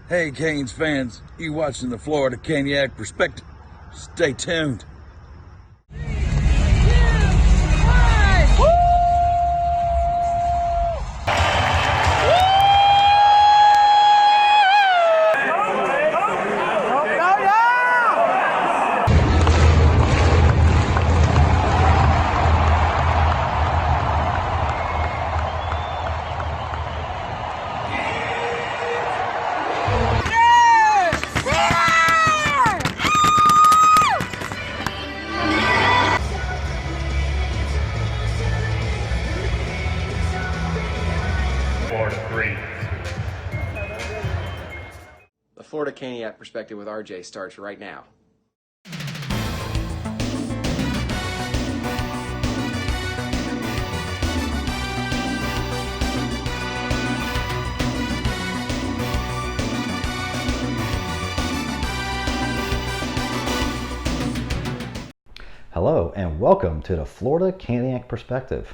Hey Canes fans, you watching the Florida Caniac Perspective? Stay tuned. The Florida Caniac Perspective with RJ starts right now. Hello and welcome to the Florida Caniac Perspective.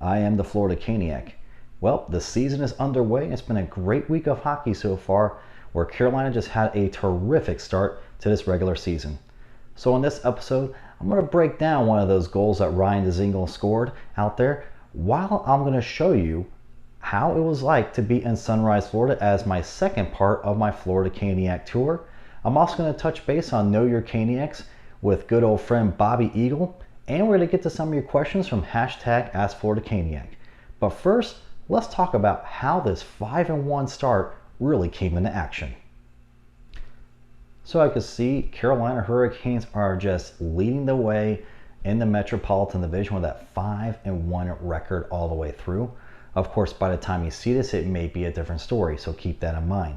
I am the Florida Caniac. Well, the season is underway. It's been a great week of hockey so far, where Carolina just had a terrific start to this regular season. So in this episode, I'm going to break down one of those goals that Ryan Dzingel scored out there, while I'm going to show you how it was like to be in Sunrise, Florida as my second part of my Florida Caniac tour. I'm also going to touch base on Know Your Caniacs with good old friend Bobby Eagle, and we're going to get to some of your questions from hashtag AskFloridaCaniac. But first, let's talk about how this 5-1 start really came into action. So I could see Carolina Hurricanes are just leading the way in the Metropolitan Division with that 5-1 record all the way through. Of course, by the time you see this, it may be a different story, so keep that in mind.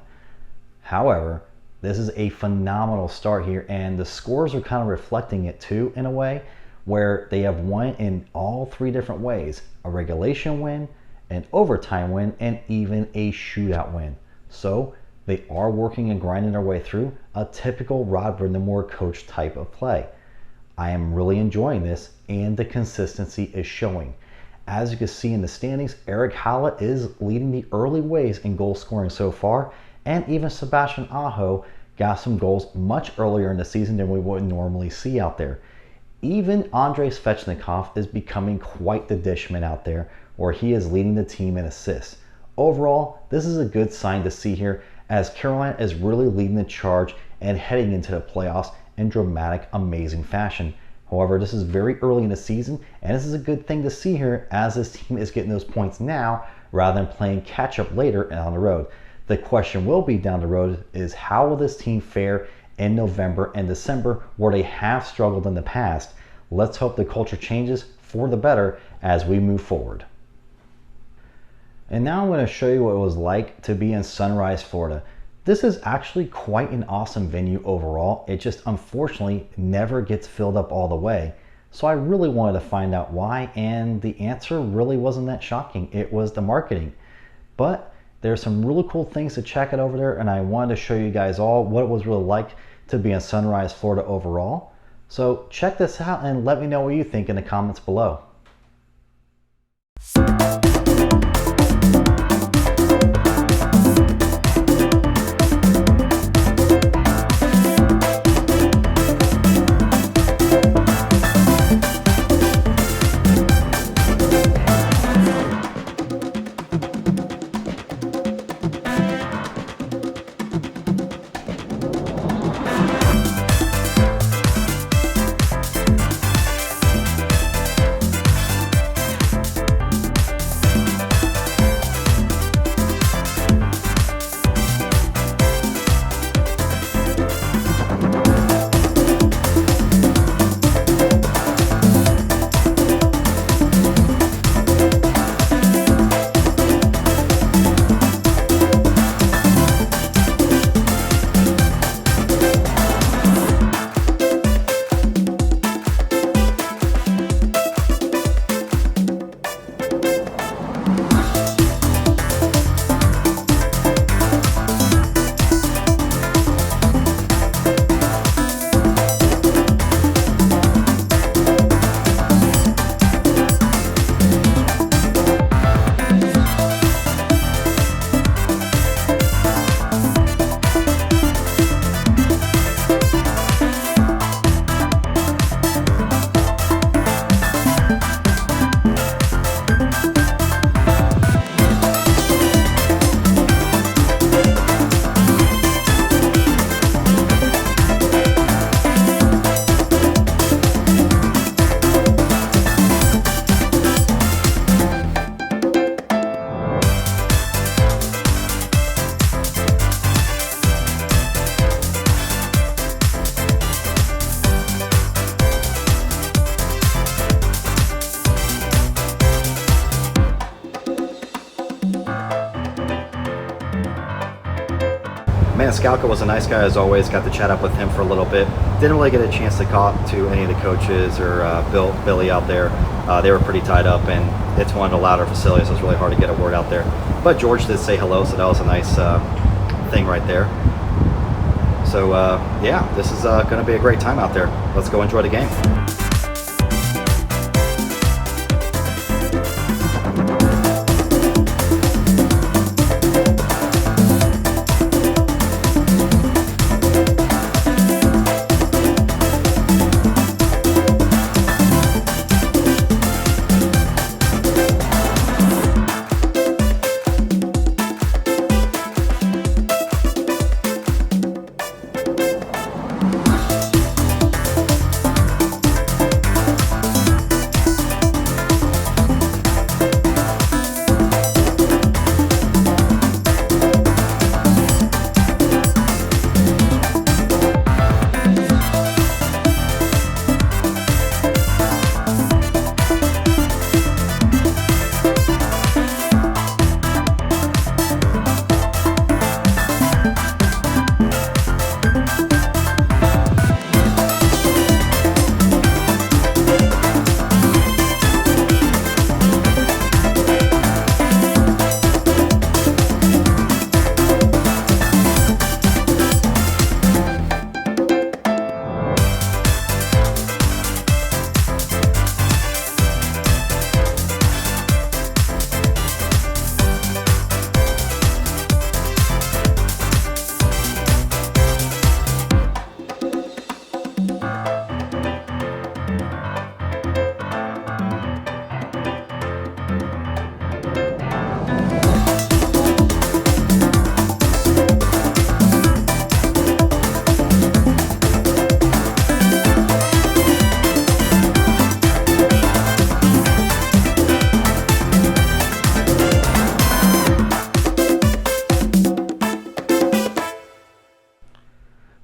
However, this is a phenomenal start here, and the scores are kind of reflecting it too, in a way, where they have won in all three different ways: a regulation win, an overtime win, and even a shootout win. So they are working and grinding their way through a typical Rod Brindamore coach type of play. I am really enjoying this, and the consistency is showing. As you can see in the standings, Eric Hallett is leading the early ways in goal scoring so far, and even Sebastian Aho got some goals much earlier in the season than we would normally see out there. Even Andrei Svechnikov is becoming quite the dishman out there, where he is leading the team in assists. Overall, this is a good sign to see here, as Carolina is really leading the charge and heading into the playoffs in dramatic, amazing fashion. However, this is very early in the season, and this is a good thing to see here, as this team is getting those points now rather than playing catch up later and on the road. The question will be down the road is, how will this team fare in November and December, where they have struggled in the past? Let's hope the culture changes for the better as we move forward. And now I'm going to show you what it was like to be in Sunrise, Florida. This is actually quite an awesome venue overall. It just unfortunately never gets filled up all the way. So I really wanted to find out why, and the answer really wasn't that shocking. It was the marketing. But there's some really cool things to check out over there, and I wanted to show you guys all what it was really like to be in Sunrise, Florida overall. So check this out and let me know what you think in the comments below. Maniscalco was a nice guy as always. Got to chat up with him for a little bit. Didn't really get a chance to talk to any of the coaches or Billy out there. They were pretty tied up, and it's one of the louder facilities, so it's really hard to get a word out there. But George did say hello, so that was a nice thing right there. So yeah, this is going to be a great time out there. Let's go enjoy the game.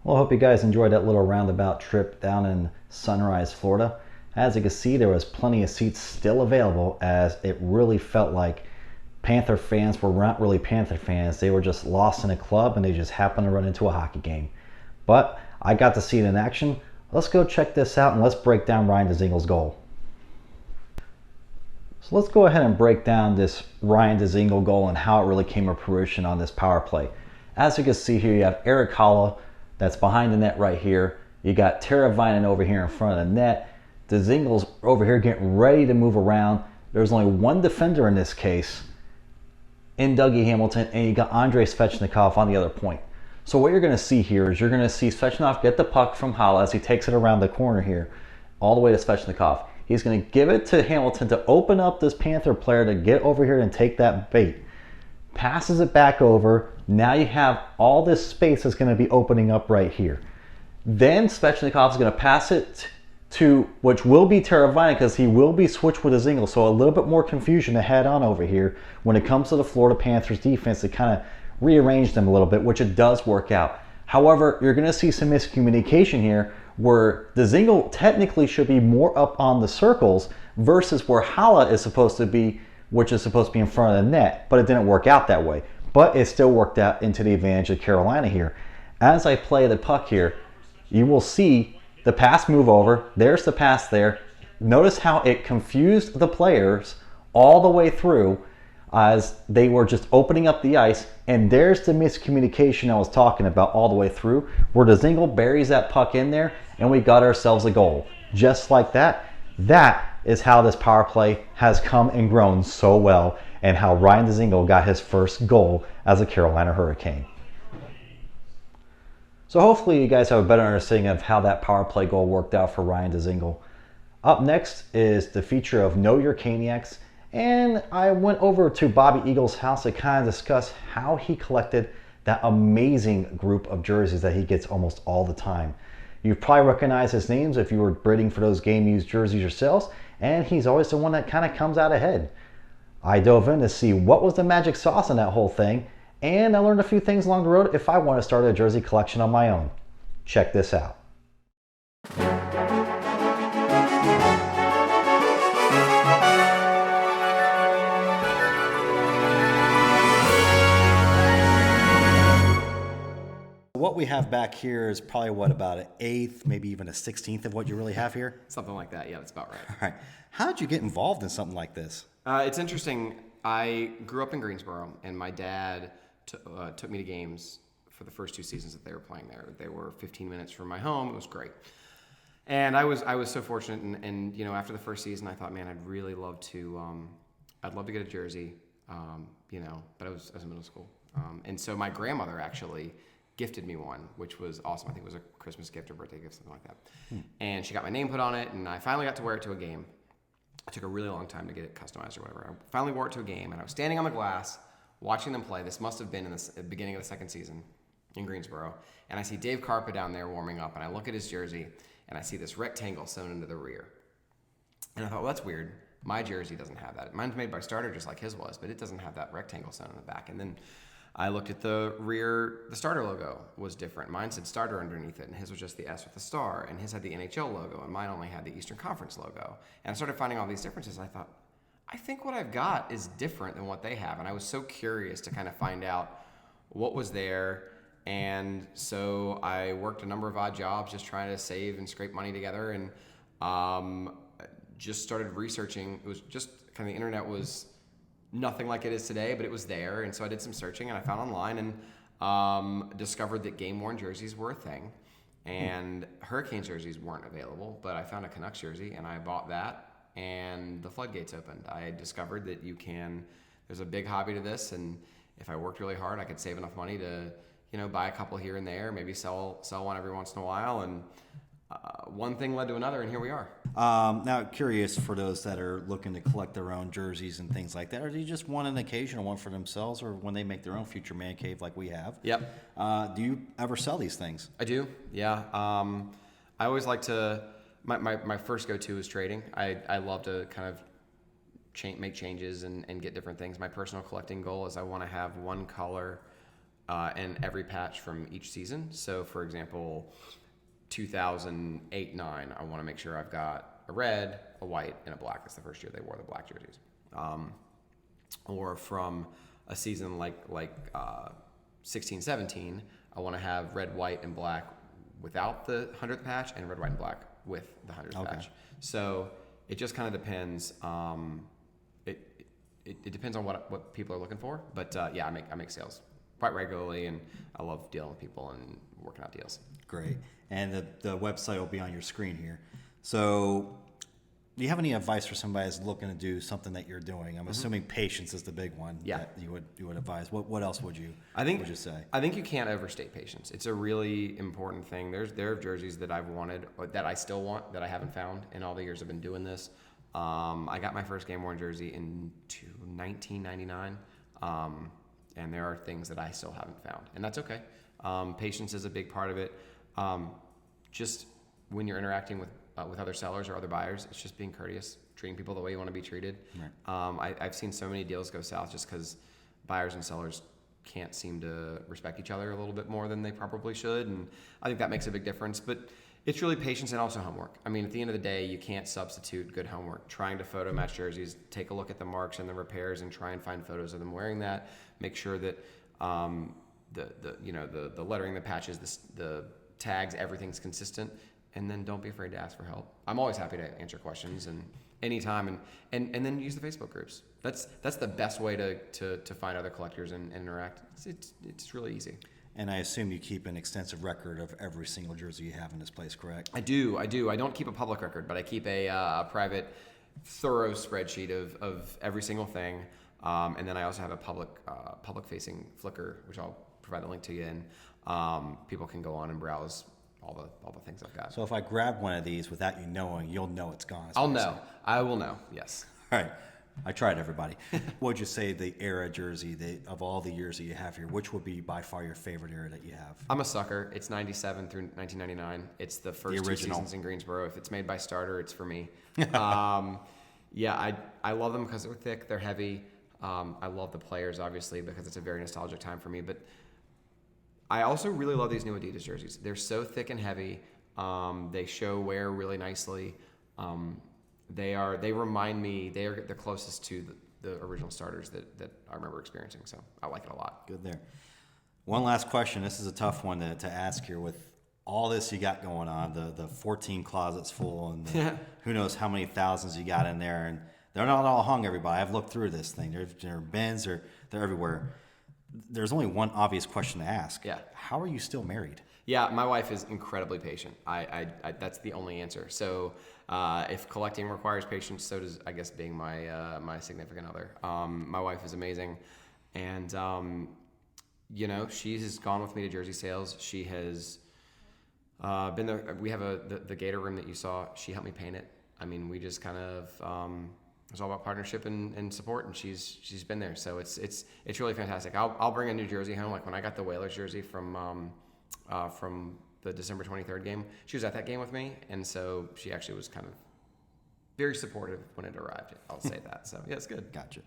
Well, I hope you guys enjoyed that little roundabout trip down in Sunrise, Florida. As you can see, there was plenty of seats still available, as it really felt like Panther fans were not really Panther fans. They were just lost in a club and they just happened to run into a hockey game. But I got to see it in action. Let's go check this out and let's break down Ryan Dzingel's goal. So let's go ahead and break down this Ryan Dzingel goal and how it really came to fruition on this power play. As you can see here, you have Eric Haula that's behind the net right here. You got Teravainen over here in front of the net. Dzingel's over here getting ready to move around. There's only one defender in this case in Dougie Hamilton, and you got Andrei Svechnikov on the other point. So what you're going to see here is you're going to see Svechnikov get the puck from Haula as he takes it around the corner here, all the way to Svechnikov. He's going to give it to Hamilton to open up this Panther player to get over here and take that bait. Passes it back over. Now you have all this space that's going to be opening up right here. Then Svechnikov is going to pass it to, which will be Teravainen, because he will be switched with Dzingel. So a little bit more confusion to head on over here when it comes to the Florida Panthers defense to kind of rearrange them a little bit, which it does work out. However, you're going to see some miscommunication here where Dzingel technically should be more up on the circles versus where Haula is supposed to be, which is supposed to be in front of the net, but it didn't work out that way. But it still worked out into the advantage of Carolina here. As I play the puck here, you will see the pass move over. There's the pass there. Notice how it confused the players all the way through as they were just opening up the ice. And there's the miscommunication I was talking about all the way through, where Dzingel buries that puck in there and we got ourselves a goal. Just like that. That is how this power play has come and grown so well, and how Ryan Dzingel got his first goal as a Carolina Hurricane. So hopefully you guys have a better understanding of how that power play goal worked out for Ryan Dzingel. Up next is the feature of Know Your Caniacs, and I went over to Bobby Eagle's house to kind of discuss how he collected that amazing group of jerseys that he gets almost all the time. You've probably recognized his names if you were bidding for those game used jerseys yourselves, and he's always the one that kind of comes out ahead. I dove in to see what was the magic sauce in that whole thing, and I learned a few things along the road if I want to start a jersey collection on my own. Check this out. what we have back here is probably what, about an eighth, maybe even a 16th of what you really have here? Something like that. Yeah, that's about right. All right. How did you get involved in something like this? It's interesting. I grew up in Greensboro, and my dad took me to games for the first 2 seasons that they were playing there. They were 15 minutes from my home. It was great. And I was so fortunate, and you know, after the first season, I thought, man, I'd really love to, I'd love to get a jersey, you know, but I was in middle school. And so my grandmother actually gifted me one, which was awesome. I think it was a Christmas gift or birthday gift, something like that. And she got my name put on it, and I finally got to wear it to a game. It took a really long time to get it customized or whatever. I finally wore it to a game, and I was standing on the glass watching them play. This must have been in the beginning of the second season in Greensboro. And I see Dave Carpa down there warming up, and I look at his jersey, and I see this rectangle sewn into the rear. And I thought, well, that's weird. My jersey doesn't have that. Mine's made by Starter just like his was, but it doesn't have that rectangle sewn in the back. And then I looked at the rear, the Starter logo was different. Mine said Starter underneath it, and his was just the S with the star, and his had the NHL logo, and mine only had the Eastern Conference logo. And I started finding all these differences, and I thought, I think what I've got is different than what they have. And I was so curious to kind of find out what was there. And so I worked a number of odd jobs just trying to save and scrape money together, and just started researching. It was just kind of, the internet was nothing like it is today, but it was there. And so I did some searching, and I found online and discovered that game-worn jerseys were a thing. And Hurricanes jerseys weren't available, but I found a Canucks jersey, and I bought that, and the floodgates opened. I discovered that there's a big hobby to this, and if I worked really hard, I could save enough money to, you know, buy a couple here and there, maybe sell one every once in a while, and one thing led to another, and here we are. Now, curious for those that are looking to collect their own jerseys and things like that, or do you just want an occasional one for themselves, or when they make their own future man cave like we have? Yep. Do you ever sell these things? I do, yeah. I always like to, my first go-to is trading. I love to kind of make changes and get different things. My personal collecting goal is I want to have one color in every patch from each season. So, for example, 2008-9, I want to make sure I've got a red, a white, and a black. That's the first year they wore the black jerseys. Or from a season like 16-17, I want to have red, white, and black without the 100th patch, and red, white, and black with the 100th patch. So it just kind of depends. It depends on what people are looking for. But yeah, I make sales quite regularly, and I love dealing with people and working out deals. Great. And the website will be on your screen here. So do you have any advice for somebody that's looking to do something that you're doing? I'm assuming patience is the big one that you would advise. What else would you say? I think you can't overstate patience. It's a really important thing. There are jerseys that I've wanted, or that I still want, that I haven't found in all the years I've been doing this. I got my first game worn jersey in 1999. And there are things that I still haven't found, and that's okay. Patience is a big part of it. Just when you're interacting with other sellers or other buyers, it's just being courteous, treating people the way you want to be treated. Right. I've seen so many deals go south just because buyers and sellers can't seem to respect each other a little bit more than they probably should, and I think that makes a big difference. But it's really patience and also homework. I mean, at the end of the day, you can't substitute good homework. Trying to photo match jerseys, take a look at the marks and the repairs, and try and find photos of them wearing that. Make sure that the lettering, the patches, the tags, everything's consistent, and then don't be afraid to ask for help. I'm always happy to answer questions and anytime, and then use the Facebook groups. That's the best way to find other collectors and interact. It's really easy. And I assume you keep an extensive record of every single jersey you have in this place, correct? I do. I don't keep a public record, but I keep a private, thorough spreadsheet of every single thing. And then I also have a public-facing Flickr, which I'll provide the link to you in. People can go on and browse all the things I've got. So if I grab one of these without you knowing, you'll know it's gone. I'll know. I will know. Yes. All right. I tried, everybody. What would you say the era jersey of all the years that you have here? Which would be by far your favorite era that you have? I'm a sucker. It's 97 through 1999. It's the first 2 seasons in Greensboro. If it's made by Starter, it's for me. Yeah, I love them because they're thick, they're heavy. I love the players, obviously, because it's a very nostalgic time for me. But I also really love these new Adidas jerseys. They're so thick and heavy. They show wear really nicely. They remind me, they're the closest to the original Starters that I remember experiencing. So I like it a lot. Good there. One last question. This is a tough one to ask here with all this you got going on, the 14 closets full and who knows how many thousands you got in there. And they're not all hung, everybody. I've looked through this thing. There are bins, they're everywhere. There's only one obvious question to ask. Yeah. How are you still married? Yeah, my wife is incredibly patient. I that's the only answer. So if collecting requires patience, so does, I guess, being my my significant other. My wife is amazing, and you know, she has gone with me to Jersey sales. She has been there. We have the Gator room that you saw. She helped me paint it. I mean, we just kind of it's all about partnership and support, and she's been there. So it's really fantastic. I'll bring a new jersey home. Like when I got the Whalers jersey from the December 23rd game, she was at that game with me, and so she actually was kind of very supportive when it arrived. I'll say that. So yeah, it's good. Gotcha.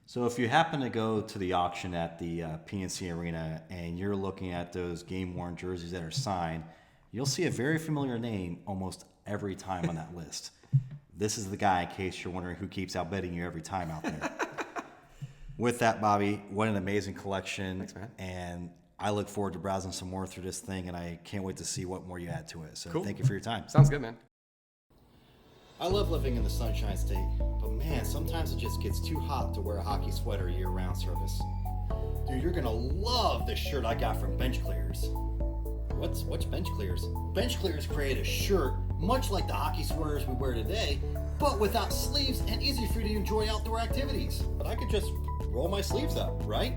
So if you happen to go to the auction at the PNC Arena and you're looking at those game-worn jerseys that are signed, you'll see a very familiar name almost every time on that list. This is the guy, in case you're wondering who keeps outbidding you every time out there. With that, Bobby, what an amazing collection. Thanks, man. And I look forward to browsing some more through this thing, and I can't wait to see what more you add to it. So Cool. Thank you for your time. Sounds good, man. I love living in the Sunshine State, but man, sometimes it just gets too hot to wear a hockey sweater year-round service. Dude, you're gonna love this shirt I got from Bench Clears. What's Bench Clears? Bench Clears created a shirt much like the hockey sweaters we wear today, but without sleeves and easy for you to enjoy outdoor activities. But I could just roll my sleeves up, right?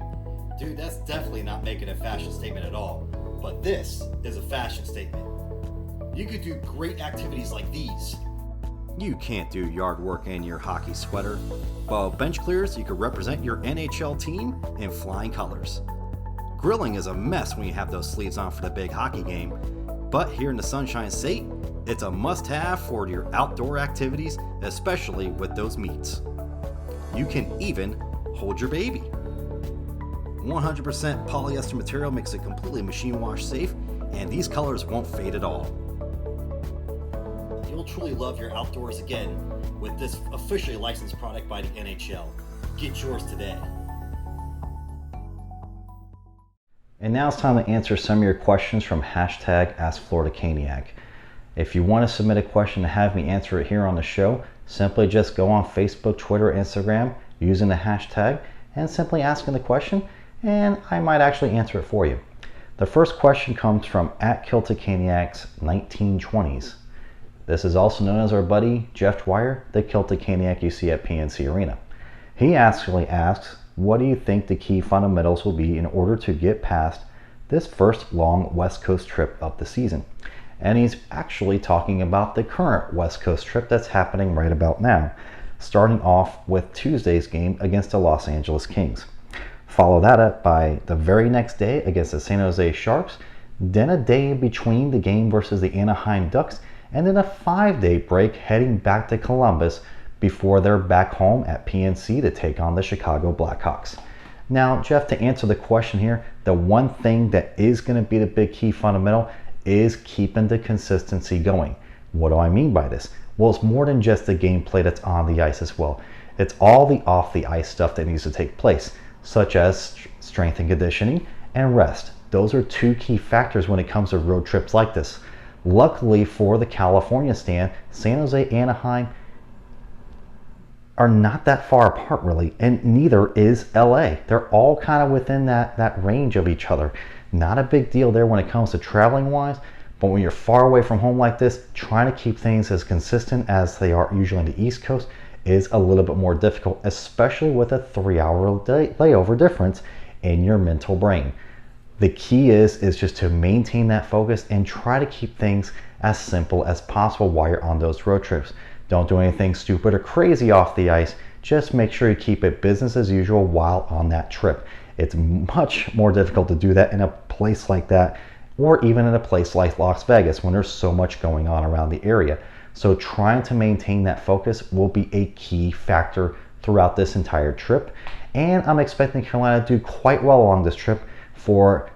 Dude, that's definitely not making a fashion statement at all. But this is a fashion statement. You could do great activities like these. You can't do yard work in your hockey sweater, but with Bench Clears, you can represent your NHL team in flying colors. Grilling is a mess when you have those sleeves on for the big hockey game, but here in the Sunshine State, it's a must-have for your outdoor activities, especially with those meats. You can even hold your baby. 100% polyester material makes it completely machine wash safe, and these colors won't fade at all. You'll truly love your outdoors again with this officially licensed product by the NHL. Get yours today. And now it's time to answer some of your questions from hashtag AskFloridaCaniac. If you want to submit a question to have me answer it here on the show, simply just go on Facebook, Twitter, Instagram using the hashtag and simply asking the question, and I might actually answer it for you. The first question comes from @KiltedCaniacs 1920s. This is also known as our buddy Jeff Dwyer, the Kilted Caniac you see at PNC Arena. He actually asks, what do you think the key fundamentals will be in order to get past this first long West Coast trip of the season? And he's actually talking about the current West Coast trip that's happening right about now, starting off with Tuesday's game against the Los Angeles Kings. Follow that up by the very next day against the San Jose Sharks, then a day in between the game versus the Anaheim Ducks, and then a 5-day break heading back to Columbus before they're back home at PNC to take on the Chicago Blackhawks. Now, Jeff, to answer the question here, the one thing that is going to be the big key fundamental is keeping the consistency going. What do I mean by this? Well, it's more than just the gameplay that's on the ice as well. It's all the off the ice stuff that needs to take place, such as strength and conditioning and rest. Those are two key factors when it comes to road trips like this. Luckily for the California stand, San Jose, Anaheim are not that far apart really, and neither is LA. They're all kind of within that range of each other. Not a big deal there when it comes to traveling wise, but when you're far away from home like this, trying to keep things as consistent as they are usually on the East Coast is a little bit more difficult, especially with a 3-hour layover difference in your mental brain. The key is just to maintain that focus and try to keep things as simple as possible while you're on those road trips. Don't do anything stupid or crazy off the ice. Just make sure you keep it business as usual while on that trip. It's much more difficult to do that in a place like that, or even in a place like Las Vegas when there's so much going on around the area. So trying to maintain that focus will be a key factor throughout this entire trip. And I'm expecting Carolina to do quite well along this trip. For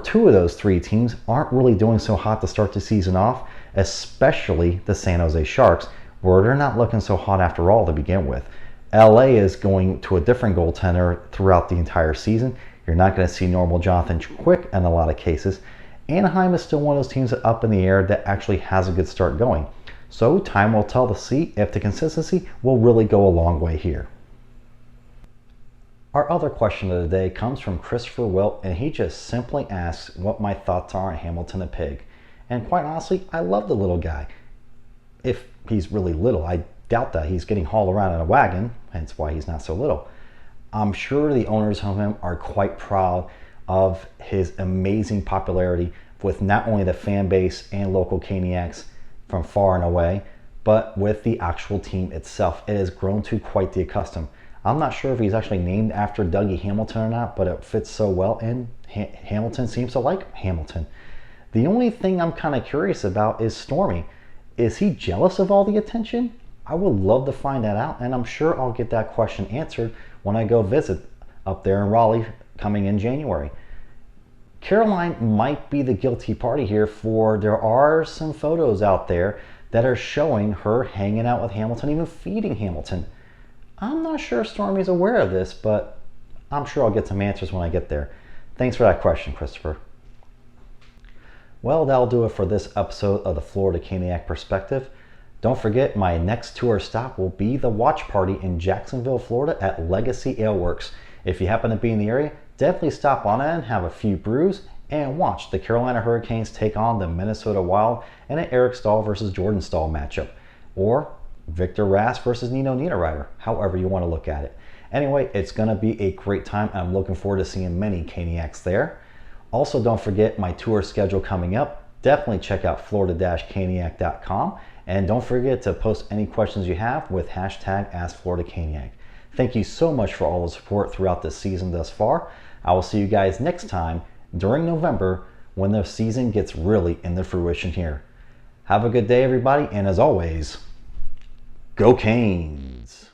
two of those three teams aren't really doing so hot to start the season off, especially the San Jose Sharks, where they're not looking so hot after all to begin with. LA is going to a different goaltender throughout the entire season. You're not going to see normal Jonathan Quick in a lot of cases. Anaheim is still one of those teams up in the air that actually has a good start going. So time will tell to see if the consistency will really go a long way here. Our other question of the day comes from Christopher Wilt, and he just simply asks what my thoughts are on Hamilton the Pig. And quite honestly, I love the little guy. If he's really little, I doubt that. He's getting hauled around in a wagon, hence why he's not so little. I'm sure the owners of him are quite proud of his amazing popularity with not only the fan base and local Caniacs from far and away, but with the actual team itself. It has grown to quite the custom. I'm not sure if he's actually named after Dougie Hamilton or not, but it fits so well, and Hamilton seems to like Hamilton. The only thing I'm kind of curious about is Stormy. Is he jealous of all the attention? I would love to find that out, and I'm sure I'll get that question answered when I go visit up there in Raleigh coming in January. Caroline might be the guilty party here, for there are some photos out there that are showing her hanging out with Hamilton, even feeding Hamilton. I'm not sure Stormy's aware of this, but I'm sure I'll get some answers when I get there. Thanks for that question, Christopher. Well, that'll do it for this episode of the Florida Caniac Perspective. Don't forget, my next tour stop will be the watch party in Jacksonville, Florida at Legacy Ale Works. If you happen to be in the area, definitely stop on in, have a few brews, and watch the Carolina Hurricanes take on the Minnesota Wild in an Eric Stahl versus Jordan Stahl matchup, or Victor Rask versus Nino Niederreiter, however you want to look at it. Anyway, it's going to be a great time, and I'm looking forward to seeing many Caniacs there. Also, don't forget my tour schedule coming up. Definitely check out florida-caniac.com, and don't forget to post any questions you have with hashtag AskFloridaCaniac. Thank you so much for all the support throughout this season thus far. I will see you guys next time during November when the season gets really into fruition here. Have a good day, everybody, and as always, go Canes!